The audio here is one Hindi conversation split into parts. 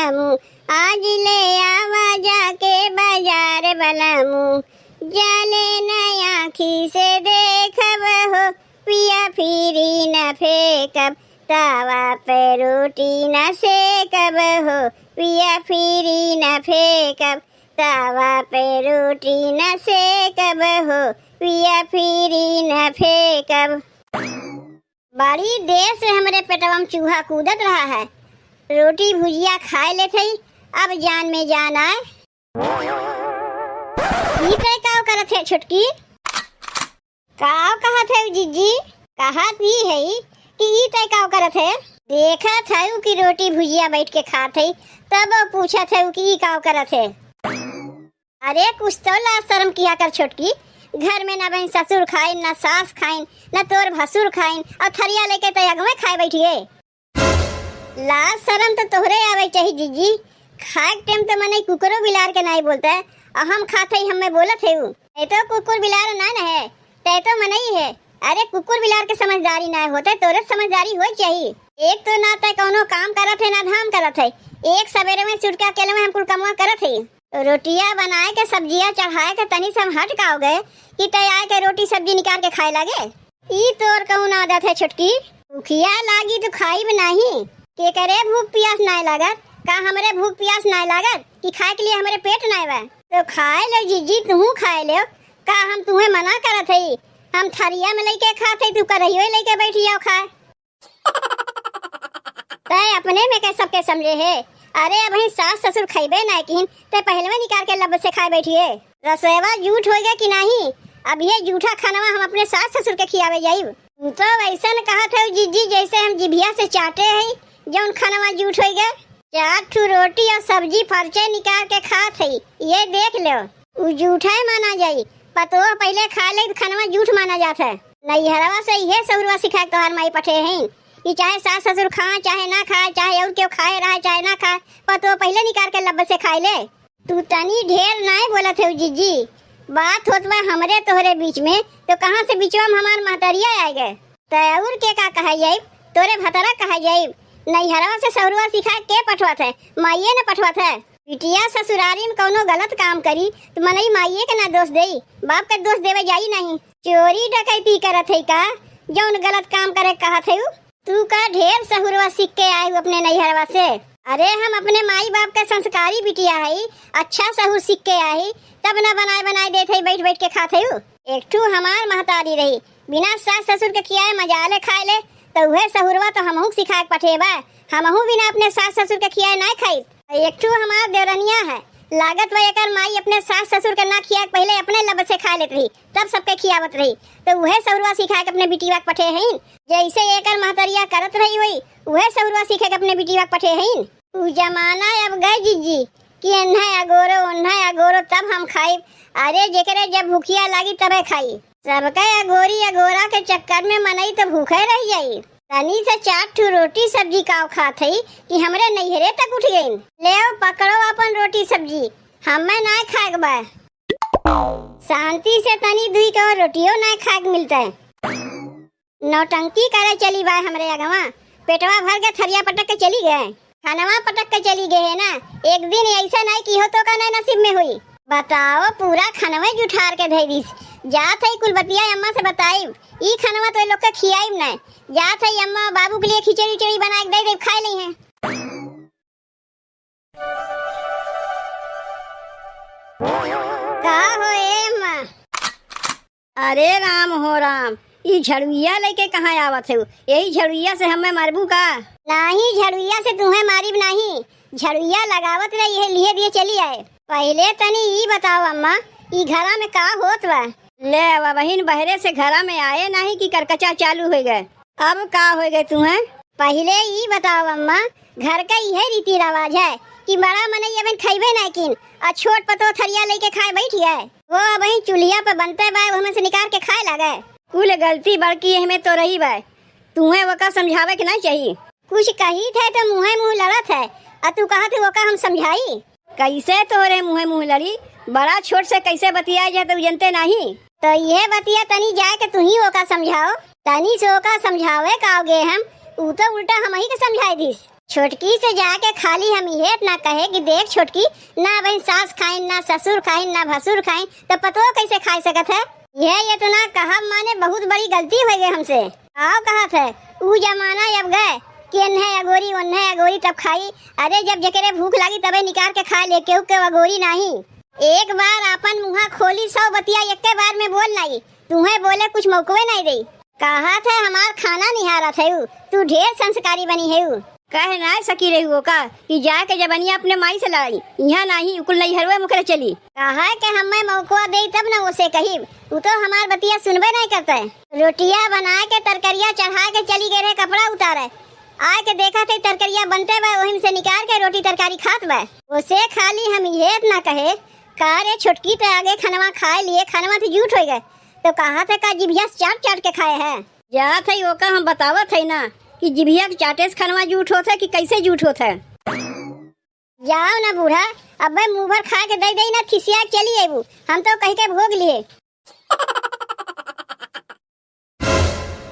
बलमू, आज ले आवा जाके बाजार बलमू। जाले न आँखी से देखब हो, पिया फिरी न फेंकब, तावा पे रोटी न सेकब हो, पिया फिरी न फेंकब, तावा पे रोटी न सेकब हो, पिया फिरी न फेंकब। बड़ी देर से हमरे पेटवा में चूहा कूदत रहा है। रोटी भुजिया खाए ले थई, अब जान में जान आए। ई तय काव करत है छुटकी? काव कहत है जीजी? कहत ही है कि ई तय काव करत है? देखत है कि रोटी भुजिया बैठ के खात है, तब पूछत है कि ई काव करत है। अरे कुछ तो लाज शर्म किया कर छुटकी। घर में ना बहन ससुर खाइन, ना सास खाइन, ना तोर भसुर खाइन, और थरिया लेके तो अगवे खाए बैठिए। लाज शर्म तो तोहरे आवे चाहिए जीजी। खाए टाइम तो मने कुकरो बिलार के नहीं बोलता है, और हम खाते ही हमें बोलत है। ये तो कुकुर बिलार ना है, ते तो मने ही है। अरे कुकुर बिलार के समझदारी ना होते, तोरे समझदारी हो चाहिए। एक तो ना ते कोनो काम करत है ना धाम करत है। एक सवेरे में सुटका केले में हम कुल कमवा करत है। रोटियां बनाए के सब्जियां चढ़ाए के तनी से हम हट काओ गए कि तैयार के रोटी सब्जी निकाल के खाए लगे। ई तोर कौन आदत है छुटकी? भूखिया लागी तो खाई भी नहीं। के करे भूख प्यास नहीं लागत? का हमरे भूख प्यास नहीं लागत कि खाए के लिए हमारे पेट नहीं बा? तो खाए ले जीजी, तू खाए ले। का हम तुम्हें मना करत है? हम थरिया में लेके खाते, तू करहियो लेके बैठी आओ खाए। तय अपने में के सबके समझे है। अरे अब ही सास ससुर खाइबे नहीं किन, ते पहले में निकाल के लब से खाए बैठिए। रसोईवा झूठ हो गया कि नहीं? अब ये झूठा खाना हम अपने सास ससुर के खियावे जाइब। तू तो वैसा न कहा था जीजी जैसे हम जिभिया से चाटे हैं, जौन खाना झूठ हो गया। 4 ठू रोटी और सब्जी फरचे निकाल के खात है, ये देख लो। उ झूठा माना जाई, पतो पहले खा ले खाना झूठ माना जाता है। नैहरवा से ये सहुरवा सिखा के तोहार माई पठे हैं कि चाहे सास ससुर खाए चाहे ना खाए, चाहे और क्यों खाए रहा चाहे ना खाए, पर तो पहले निकाल के लब से खाए ले। तू तनी ढेर नहीं बोलत है जीजी। बात होत बा हमरे तोहरे बीच में, तो कहाँ से बीचवा में हमार महतरिया आए गए? तैयार के का कहा जाइब? तोरे भतरा कहा जाइब? नैहरवा से सहुरवा सिखा के पठवत है, माइये ने पठवत है। बिटिया ससुरारी में कोनो गलत काम करी तो मनई माइये के ना दोष देई, बाप के दोष देवे जाई नहीं। चोरी डकैती करत है का जौन गलत काम करे कहत है? तू का ढेर सहुरवा सीख के आए अपने नैहरवा से? अरे हम अपने माई बाप के संस्कारी बिटिया है, अच्छा सहूर सीख के आई, तब ना बनाए बनाए देते बैठ बैठ के खाते हो। एक ठू हमार महतारी रही, बिना सास ससुर के खियाए मजाले खाए ले, तो वह सहुरवा तो हमहू सिखा के पठेबा। हमहू बिना अपने सास ससुर के खियाए ना खाई। एक ठू हमार देवरनिया है, लागत वह एकर माई अपने सास ससुर के ना खिया पहले अपने लब से खा लेती रही, तब सबके खियावत रही। तो वह सहुरवा सिखा के अपने बिटिया के पठे हैं। जैसे एकर महतरिया करत रही हुई, वह सहुरवा सीखे के अपने बिटिया के पठे हैं। उ जमाना अब गए जीजी कि अन्हा अगोरो तब हम खाई। अरे जेकरे जब भूखिया लागी तबे खाई। सबके अगोरी अगोरा के चक्कर में मनई तो भूखे रह जाई। तनी से 4 ठू रोटी सब्जी काव खात है कि हमरे नैहरे तक उठ गई। ले पकड़ो अपन रोटी सब्जी, हमें ना खाए बा। शांति से तनी दुई के रोटियों ना खाए मिलता है। नौटंकी करे चली बा हमरे अगवा, पेटवा भर के थरिया पटक के चली गए, खानवा पटक के चली गए है ना। एक दिन ऐसा नहीं की हो तो का नहीं नसीब में हुई। बताओ पूरा खानवा जुठार के धई दिस। जात है कुल बतिया अम्मा से बताई, ई खानवा तो लोग के खियाई नहीं। जात है अम्मा बाबू के लिए खिचड़ी उचड़ी बना के दे खाए ली है। का हो अम्मा? अरे राम हो राम, ई झड़ुइया लेके कहाँ आवत है? यही झड़ुइया से हमें मारबू का? नहीं, झड़ुइया से तुम्हें मारिब नहीं, झड़ुइया लगावत रही है लिए दिए चली आए। पहले तनी ई बताओ अम्मा, ई घरा में का होत बा? ले बहिन बहरे से घरा में आए नहीं कि करकचा चालू हो गए? अब का हो गए तुम्हें? पहले ई बताओ अम्मा, घर का यह रीति रिवाज है कि बड़ा मनई अबन खाइबे नहीं किन, और छोट पतो थरिया लेके खाए बैठ गए। वो वही चूल्हा पे बनते बा, हमें से निकाल के खाए लगे। कुल गलती बड़की हमें तो रही बा, तुम्हें वो का समझावे के नहीं चाहिए। कुछ कही थे तो मुँह मुँह लड़त है, और तू कहा थे वो का हम समझाई? कैसे तोरे मुँह मुँह लड़ी? बड़ा छोट से कैसे बतिया जाए तो जनते नहीं। तो ये बतिया तनी जाए के तू ही वो का समझाओ। तनी से वो का समझावे काओगे हम, ऊ तो उल्टा हम ही के समझाई दिस। छोटकी से जाके खाली हम ये ना कहे कि देख छोटकी, ना बहन सास खाइन, ना ससुर खाइन, ना भसुर खाइन, तो पतो कैसे खा सकत है। ये तो ना कहा माने बहुत बड़ी गलती हो गई हमसे। आओ कहा थे ऊ जमाना अब गए कि अन्हे अगोरी उन्हे अगोरी तब खाई। अरे जब जकरे भूख लगी तबे निकाल के खा ले, केहू के अगोरी नहीं। एक बार अपन मुँह खोली 100 बतिया एक बार में बोल नहीं, तुम्हें बोले कुछ मौकवे नहीं दी। कहा थे हमार खाना निहारा थे, तू ढेर संस्कारी बनी है। कह ना सकी रही हो का कि जाके जबनिया अपने माई से लड़ाई, यहाँ नहीं उकुल नहीं हरवे मुखरे चली। कहा कि हमें मौका दे तब ना उसे कही, वो तो हमार बतिया सुनबे नहीं करते। रोटियां बना के तरकरिया चढ़ा के चली गए रहे, कपड़ा उतारे आए के देखा थे तरकरिया बनते बा, वहीं से निकाल के रोटी तरकारी खात बा। उसे खाली हम ये ना कहे का रे छोटकी ते आगे खनवा खाए लिए, खनवा तो झूठ हो गए तो कहा था का जिभिया चाट चाट के खाए है। जा थे वो का हम बतावत है ना कि जिभिया के चाटे से खनवा झूठ होता कि कैसे झूठ होता। जाओ ना बूढ़ा, अब मुँह भर खा के दे ना खिसिया चली आबू, हम तो कहीं के भोग लिए।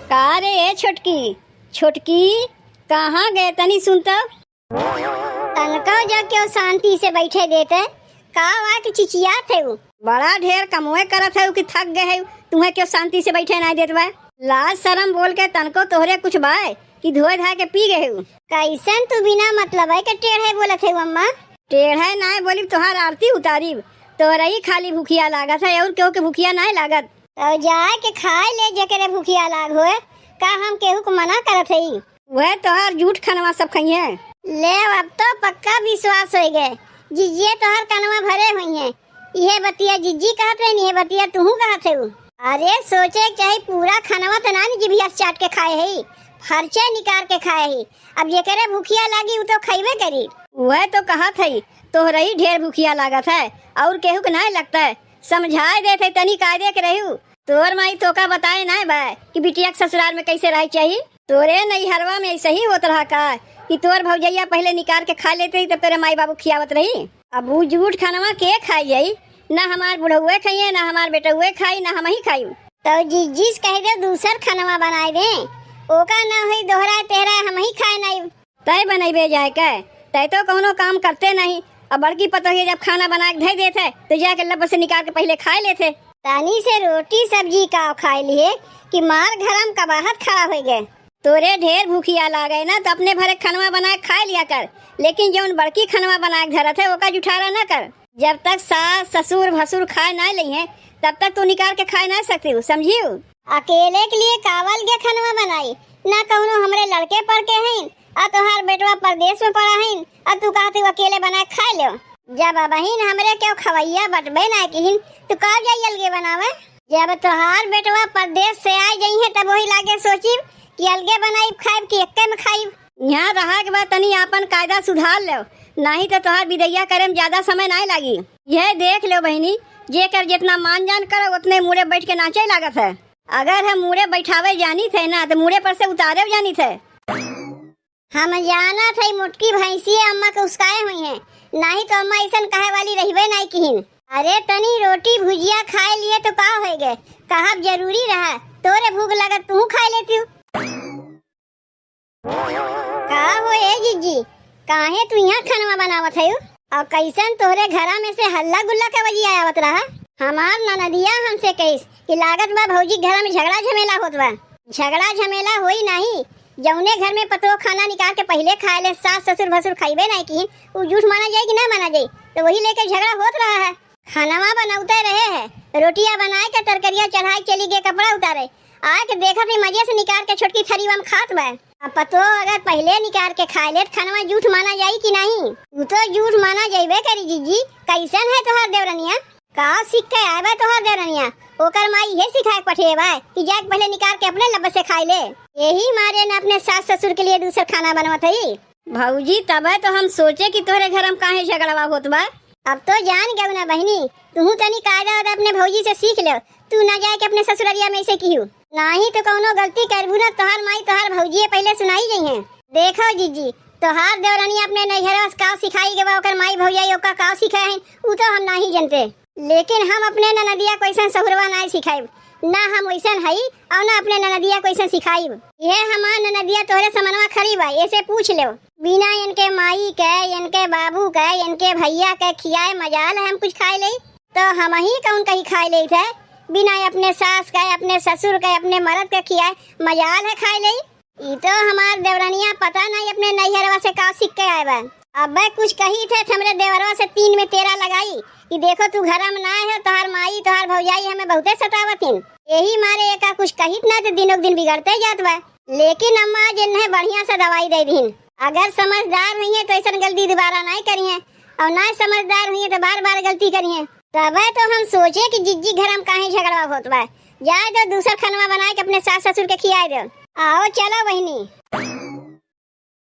का रे छोटकी, छोटकी कहाँ गए तनी सुनता। तनका जब क्यों शांति से बैठे देते का वा की चिचिया थे, बड़ा ढेर कमोए करत है कि थक गए है, तुम्हें क्यों शांति से बैठे नहीं देत बा। लाज शरम बोल के तनको तोहरे कुछ बाय कि धोए धा के पी गए। कैसन तू बिना मतलब है के टेढ़े बोलत है अम्मा। टेढ़े ना बोली तोहार आरती उतारी, तोहरा ही खाली भूखिया लागत है और केहू के भूखिया नहीं लागत। तो जाए के खाए ले जकरे भूखिया लाग होए, का हम केहू को मना करत है। वह तोहार झूठ खनवा सब खाइए ले, अब तो पक्का विश्वास हो गए। जिज्जे तोहर कनवा भरे हुई है, यह बतिया जिज्जी कहते हैं, यह बतिया तू कहते हो। अरे सोचे चाहे पूरा खनवा तो ना जिभिया चाट के खाए है, खर्चे निकाल के खाए है। अब जेकरे भूखिया लागी वो तो खाइबे करी। वह तो कहा थी तोहरा ही ढेर भूखिया लागत है और केहू के नहीं लगता है। समझाए देते तनी कायदे के रहू, तोर माई तो का बताए ना बा कि बिटिया के ससुराल में कैसे रह चाहिए। तोरे नहीं हरवा में ऐसा ही होता रहा का कि तोर भौजैया पहले निकाल के खा लेते तब तेरे माई बाबू खियावत रही। अब वो झूठ खानवा के खाई जाई, ना हमार बुढ़उए खाइए, ना हमार बेटउए खाई, ना हम ही खाई। तो जिज्जिस कह दे दूसर खानवा बनाए दे, ओका ना हुई दोहरा तेरा हम ही खाए नहीं। तय बनैबे जाए के तय तो कोनो काम करते नहीं। अब बड़की पतोहिया जब खाना बना के धै देते तो जाके लब से निकाल के पहले खाए लेते। तानी से रोटी सब्जी का खाए लिए कि मार घरम कबाहत खड़ा हो गए। तोरे ढेर भूखिया ला गए ना तो अपने भरे खनवा बना के खा लिया कर, लेकिन जौन बड़की खनवा बना के धरत है ओका जुठारा न कर। जब तक सास ससुर भसुर खाए ना ली है तब तक तू निकाल के खाए ना सकती हूँ, समझियो। अकेले के लिए कावल के खनवा बनाई ना कहूँ हमरे लड़के पढ़ के हैं और तोहार बेटवा परदेश में पढ़ा है और तू कहती अकेले बना के खा लो। जब बहन हमरे क्यों खवैया बटबे ना की तो कब जाई अलगे बनावे। जब तोहार बेटवा परदेश से आ जाई है तब वही लागे सोची कि अलगे बनाई खाइब कि एक्के में खाइब। यहाँ रहा के बाद तनी अपन कायदा सुधार लो, नहीं तो तोहार विदैया करे में ज्यादा समय नहीं लगी। यह देख लो बहनी, जे कर जितना मान जान करो उतने मुड़े बैठ के नाचे लागत है। अगर हम मुड़े बैठावे जानी थे ना तो मुड़े पर से उतारे जानी थे। हम जाना थे मुटकी भैंसी अम्मा के उसकाए हुई है, नहीं तो अम्मा ऐसा कहे वाली रहीबे नहीं की। अरे तनी रोटी भुजिया खाए लिए तो का हो गए, कहा जरूरी रहा तोरे भूख लगा तू खा लेती हूँ। का हो ए जिज्जी, काहे तू यहाँ खाना बनावत है और कैसन तोहरे घरा में से हल्ला गुल्ला के वजी आवत रहा। हमार ननदिया हमसे कहिस कि लागत बा भौजी घर में झगड़ा झमेला होत बा। झगड़ा झमेला होई नहीं, जौने घर में पतो खाना निकाल के पहले खाए ले सास ससुर भसुर खाइबे नहीं की, वो झूठ माना जाए कि ना माना जाए, तो वही लेके झगड़ा होत रहा है। खानावा बनाते रहे है, रोटियां बनाए के तरकरिया चढ़ाई चली गए, कपड़ा उतारे आके देखा थी मजे से निकाल के छोटकी थरी में खात बा। अब पतो अगर पहले निकाल के खाए ले खाना झूठ माना जाये कि नहीं, वो तो झूठ माना जाइबे करी। जीजी कैसन है तोहार देवरनिया, का सीख के आए बा तोहार देवरनिया, ओकर माई ये सिखाए पठे बा कि जाके पहले निकाल के अपने लब से खाए ले। यही मारे न अपने सास ससुर के लिए दूसरा खाना बनवत है। भौजी तब तो हम सोचे कि तोहरे घर में काहे झगड़वा होत बा। अब तो जान गए ना बहनी, तू तनी कायदा वायदा अपने भौजी से सीख ले, तू ना जाए के अपने ससुररिया में से किहू नहीं तो कौनो गलती करबू ना तोहार माई तोहार भौजी पहले सुनाई गई है। देखो जीजी तोहार देवरानी अपने नैहरा का सिखाई के ओकर माई भौजाई ओका का सिखाए हैं वो तो हम नहीं जानते, लेकिन हम अपने ननदिया को ऐसा सहुरवा नहीं सिखाए ना हम वैसन हई और ना अपने ननदिया को ऐसा सिखाई। ये हमार ननदिया तोहरे समनवा खड़ी बा, ऐसे पूछ लो। बिना इनके माई के, इनके बाबू के, इनके भैया के खियाए मजाल है हम कुछ खाए ले, तो हम ही कौन कहीं खाए ले थे। बिना अपने सास के, अपने ससुर के, अपने मर्द के खियाए मजाल है खाए ले। ई तो हमार देवरनिया पता नहीं अपने नैहरवा से का सीख के आए बा। अब कुछ कही थे हमरे देवरवा से 3 में 13 लगाई कि देखो तू घर में ना है, तोहार माई तोहार भौजाई हमें बहुते सतावतिन। यही मारे एका कुछ कहित ना तो दिनों दिन बिगड़ते जात बा। लेकिन अम्मा जिन्हें बढ़िया से दवाई दे दीन। अगर समझदार हुई है तो ऐसा गलती दोबारा नहीं करिए, और ना समझदार हुई है तो बार बार गलती करिए। तब तो हम सोचे कि जिज्जी घर में काहे झगड़ा होत बा। जाए तो दूसरा खाना बना के अपने सास ससुर के खियाए दो। आओ चलो बहनी।